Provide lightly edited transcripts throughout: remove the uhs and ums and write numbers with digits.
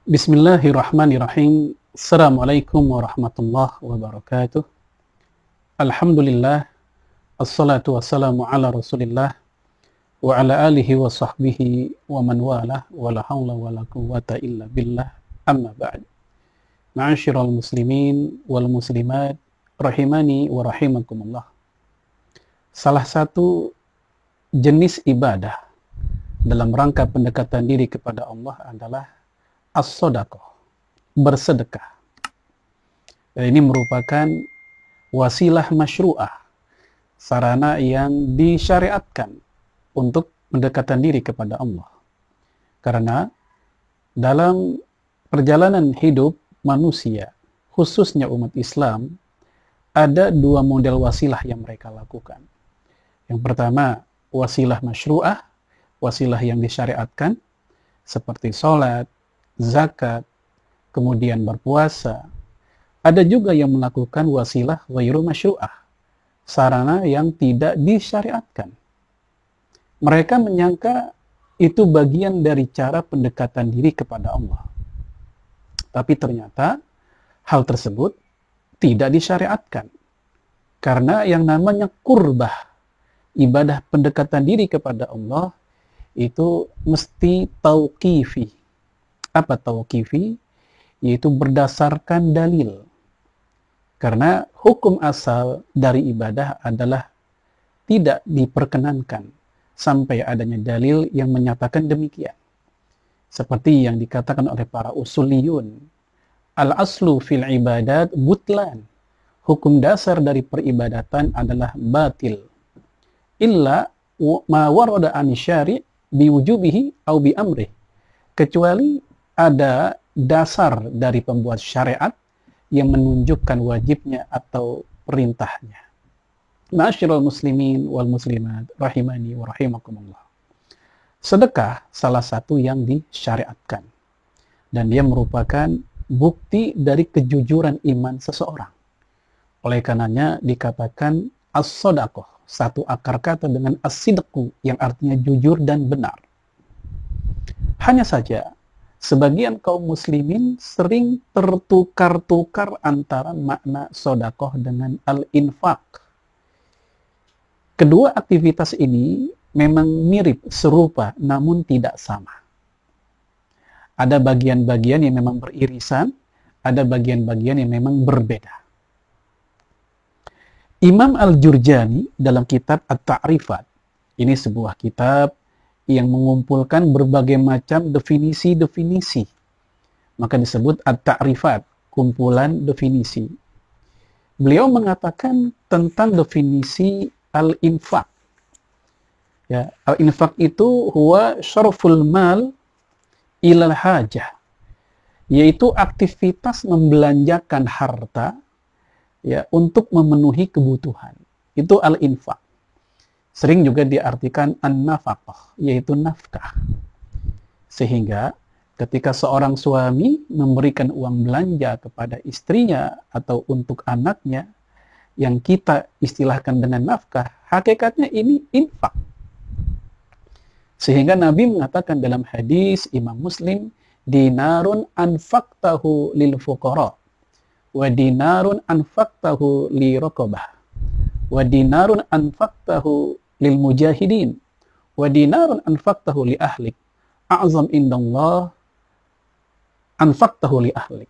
Bismillahirrahmanirrahim. Assalamualaikum warahmatullahi wabarakatuh. Alhamdulillah. Assalatu wassalamu ala rasulillah wa ala alihi wa sahbihi wa man walah wa la hawla wa la quwwata illa billah, amma ba'd. Ma'asyiral muslimin wal muslimat rahimani wa rahimakumullah. Salah satu jenis ibadah dalam rangka pendekatan diri kepada Allah adalah as-sodaqah, bersedekah. Dan ini merupakan wasilah masyru'ah, sarana yang disyariatkan untuk pendekatan diri kepada Allah. Karena dalam perjalanan hidup manusia, khususnya umat Islam, ada dua model wasilah yang mereka lakukan. Yang pertama, wasilah masyru'ah, wasilah yang disyariatkan, seperti sholat, zakat, kemudian berpuasa. Ada juga yang melakukan wasilah ghairu masyru'ah, sarana yang tidak disyariatkan. Mereka menyangka itu bagian dari cara pendekatan diri kepada Allah. Tapi ternyata hal tersebut tidak disyariatkan. Karena yang namanya qurbah, ibadah pendekatan diri kepada Allah, itu mesti tauqifi. Apa tauqifi? Yaitu berdasarkan dalil. Karena hukum asal dari ibadah adalah tidak diperkenankan sampai adanya dalil yang menyatakan demikian. Seperti yang dikatakan oleh para usuliyun, al-aslu fil ibadat butlan. Hukum dasar dari peribadatan adalah batil. Illa ma warada an syari' biwujubihi au bi amrih. Kecuali ada dasar dari pembuat syariat yang menunjukkan wajibnya atau perintahnya. Ma'asyiral muslimin wal muslimat rahimani wa rahimakumullah. Sedekah salah satu yang disyariatkan, dan dia merupakan bukti dari kejujuran iman seseorang. Oleh karenanya dikatakan as-sodaqah, satu akar kata dengan as-sidqu yang artinya jujur dan benar. Hanya saja sebagian kaum muslimin sering tertukar-tukar antara makna sodakoh dengan al-infaq. Kedua aktivitas ini memang mirip, serupa, namun tidak sama. Ada bagian-bagian yang memang beririsan, ada bagian-bagian yang memang berbeda. Imam Al-Jurjani dalam kitab At-Ta'rifat, ini sebuah kitab yang mengumpulkan berbagai macam definisi-definisi. Maka disebut At-Ta'rifat, kumpulan definisi. Beliau mengatakan tentang definisi al-infaq. Ya, al-infaq itu huwa syarful mal ilal hajah, yaitu aktivitas membelanjakan harta ya untuk memenuhi kebutuhan. Itu al-infaq. Sering juga diartikan an-nafaqah, yaitu nafkah. Sehingga ketika seorang suami memberikan uang belanja kepada istrinya atau untuk anaknya, yang kita istilahkan dengan nafkah, hakikatnya ini infak. Sehingga Nabi mengatakan dalam hadis Imam Muslim, dinarun anfaqtahu lil fuqara, wa dinarun anfaqtahu li raqabah, wa dinarun anfaqtahu lil mujahidin, wa dinarun anfaqtahu li ahlik, a'zam indallah anfaqtahu li ahlik.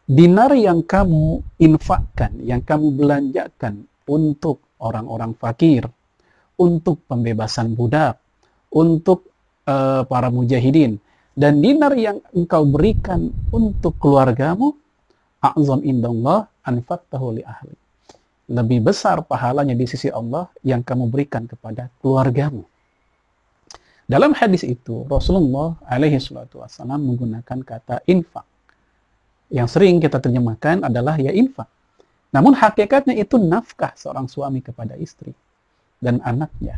Dinar yang kamu infakkan, yang kamu belanjakan untuk orang-orang fakir, untuk pembebasan budak, untuk para mujahidin, dan dinar yang engkau berikan untuk keluargamu, a'zam indallah anfaqtahu li ahlik. Lebih besar pahalanya di sisi Allah yang kamu berikan kepada keluargamu. Dalam hadis itu Rasulullah alaihi salatu wassalam menggunakan kata infak, yang sering kita terjemahkan adalah ya infak. Namun hakikatnya itu nafkah seorang suami kepada istri dan anaknya.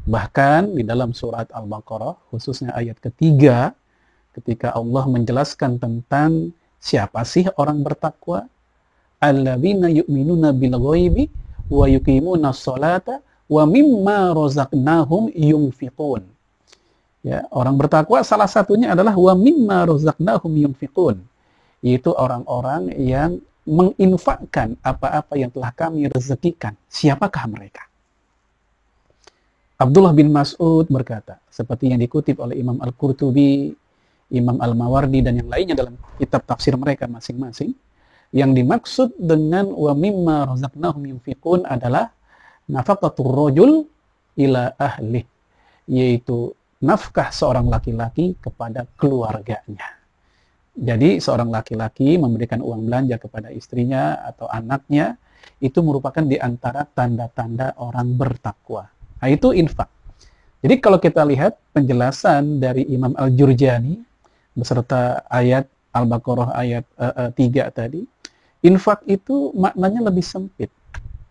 Bahkan di dalam surat Al-Baqarah, khususnya ayat ketiga, ketika Allah menjelaskan tentang siapa sih orang bertakwa, alladzina yu'minuna bil ghaibi wa yuqimuna sholata wa mimma razaqnahum yunfiqun. Ya, orang bertakwa salah satunya adalah wa mimma razaqnahum yunfiqun, yaitu orang-orang yang menginfakkan apa-apa yang telah kami rezekikan. Siapakah mereka? Abdullah bin Mas'ud berkata, seperti yang dikutip oleh Imam Al-Qurtubi, Imam Al-Mawardi, dan yang lainnya dalam kitab tafsir mereka masing-masing, yang dimaksud dengan wa mimma razaqnahum yunfiqun adalah nafaqatur rajul ila ahli, yaitu nafkah seorang laki-laki kepada keluarganya. Jadi seorang laki-laki memberikan uang belanja kepada istrinya atau anaknya, itu merupakan di antara tanda-tanda orang bertakwa. Nah, itu infak. Jadi kalau kita lihat penjelasan dari Imam Al-Jurjani beserta ayat Al-Baqarah ayat 3 tadi, infak itu maknanya lebih sempit,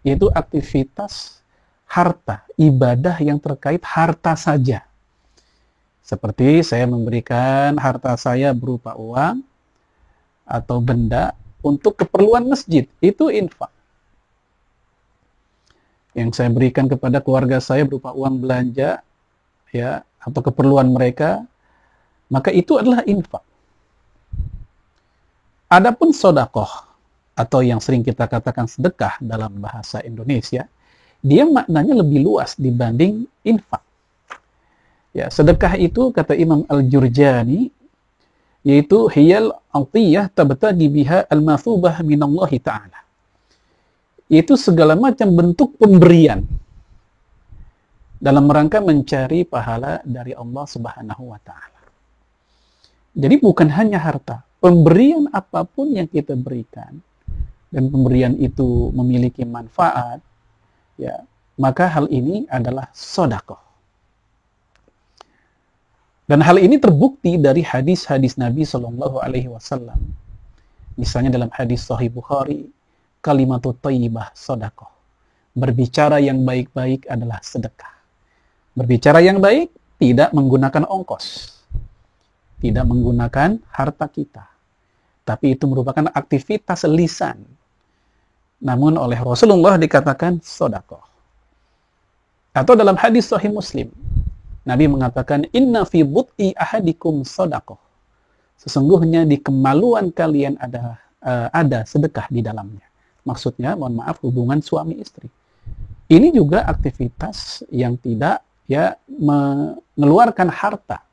yaitu aktivitas harta, ibadah yang terkait harta saja. Seperti saya memberikan harta saya berupa uang atau benda untuk keperluan masjid, itu infak. Yang saya berikan kepada keluarga saya berupa uang belanja, ya, atau keperluan mereka, maka itu adalah infak. Adapun sedekah atau yang sering kita katakan sedekah dalam bahasa Indonesia, dia maknanya lebih luas dibanding infak. Ya, sedekah itu kata Imam Al-Jurjani, yaitu hiyal atiyah tabtagi biha al-mathubah minallahi ta'ala. Itu segala macam bentuk pemberian dalam rangka mencari pahala dari Allah Subhanahu wa taala. Jadi bukan hanya harta, pemberian apapun yang kita berikan dan pemberian itu memiliki manfaat, ya, maka hal ini adalah sedekah. Dan hal ini terbukti dari hadis-hadis Nabi Shallallahu Alaihi Wasallam. Misalnya dalam hadis Sahih Bukhari, kalimatut thayyibah sedekah. Berbicara yang baik-baik adalah sedekah. Berbicara yang baik tidak menggunakan ongkos, tidak menggunakan harta kita, tapi itu merupakan aktivitas lisan. Namun oleh Rasulullah dikatakan sedekah. Atau dalam hadis Sahih Muslim, Nabi mengatakan, inna fi but'i ahadikum sedekah. Sesungguhnya di kemaluan kalian ada sedekah di dalamnya. Maksudnya, mohon maaf, hubungan suami istri. Ini juga aktivitas yang tidak mengeluarkan harta.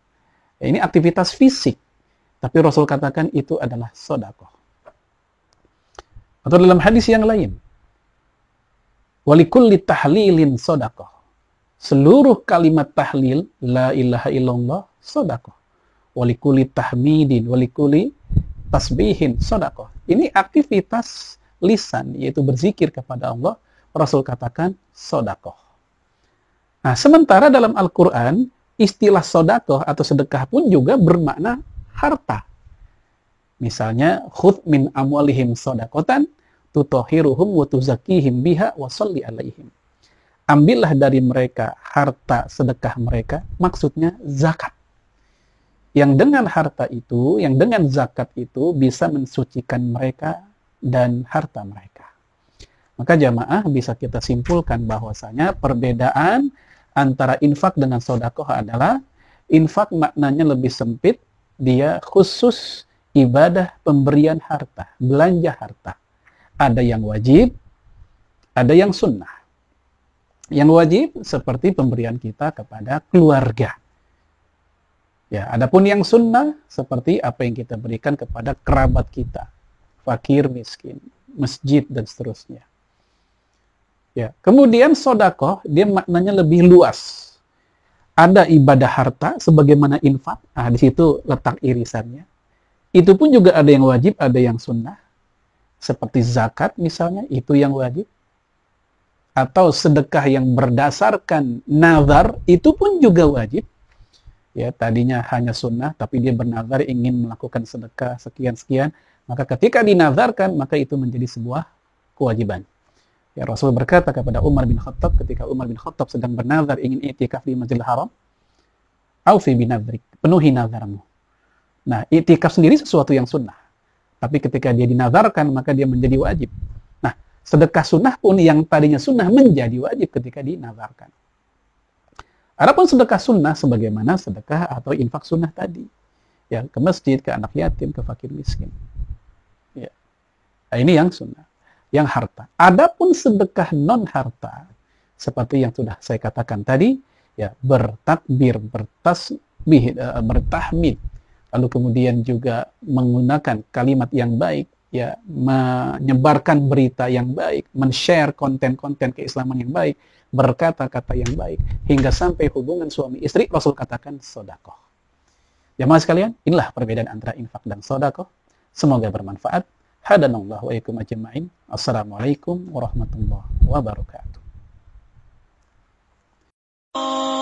Ini aktivitas fisik. Tapi Rasul katakan itu adalah sedekah. Atau dalam hadis yang lain, walikulli tahlilin sedekah. Seluruh kalimat tahlil, la ilaha illallah, sedekah. Walikuli tahmidin, walikuli tasbihin, sedekah. Ini aktivitas lisan, yaitu berzikir kepada Allah. Rasul katakan sedekah. Nah, sementara dalam Al-Quran, istilah sedekah atau sedekah pun juga bermakna harta. Misalnya, khudh min amwalihim sedekatan, tutahhiruhum wa tuzakkihim biha wa shalli alaihim. Ambillah dari mereka harta sedekah mereka, maksudnya zakat. Yang dengan harta itu, yang dengan zakat itu bisa mensucikan mereka dan harta mereka. Maka jamaah bisa kita simpulkan bahwasanya perbedaan antara infak dengan sedekah adalah infak maknanya lebih sempit, dia khusus ibadah pemberian harta, belanja harta. Ada yang wajib, ada yang sunnah. Yang wajib seperti pemberian kita kepada keluarga. Ya, adapun yang sunnah seperti apa yang kita berikan kepada kerabat kita, fakir, miskin, masjid dan seterusnya. Ya, kemudian sedekah dia maknanya lebih luas. Ada ibadah harta sebagaimana infak. Nah, di situ letak irisannya. Itu pun juga ada yang wajib, ada yang sunnah. Seperti zakat misalnya, itu yang wajib. Atau sedekah yang berdasarkan nazar, itu pun juga wajib. Ya, tadinya hanya sunnah, tapi dia bernazar ingin melakukan sedekah sekian-sekian, maka ketika dinazarkan, maka itu menjadi sebuah kewajiban. Ya, Rasul berkata kepada Umar bin Khattab, ketika Umar bin Khattab sedang bernazar ingin i'tikaf di Masjidil Haram, aufi binadrik, penuhi nazarmu. Nah, i'tikaf sendiri sesuatu yang sunnah. Tapi ketika dia dinazarkan, maka dia menjadi wajib. Sedekah sunnah pun yang tadinya sunnah menjadi wajib ketika dinazarkan. Adapun sedekah sunnah sebagaimana sedekah atau infak sunnah tadi, ya, ke masjid, ke anak yatim, ke fakir miskin. Ya. Nah, ini yang sunnah, yang harta. Adapun sedekah non harta, seperti yang sudah saya katakan tadi, ya, bertakbir, bertasbih, bertahmid, lalu kemudian juga menggunakan kalimat yang baik, ya, menyebarkan berita yang baik, men-share konten-konten keislaman yang baik, berkata-kata yang baik, hingga sampai hubungan suami istri, Rasul katakan sedekah. Jamaah sekalian, inilah perbedaan antara infak dan sedekah. Semoga bermanfaat. Hadanallahu wa iyyakum ajma'in. Assalamualaikum warahmatullahi wabarakatuh. Oh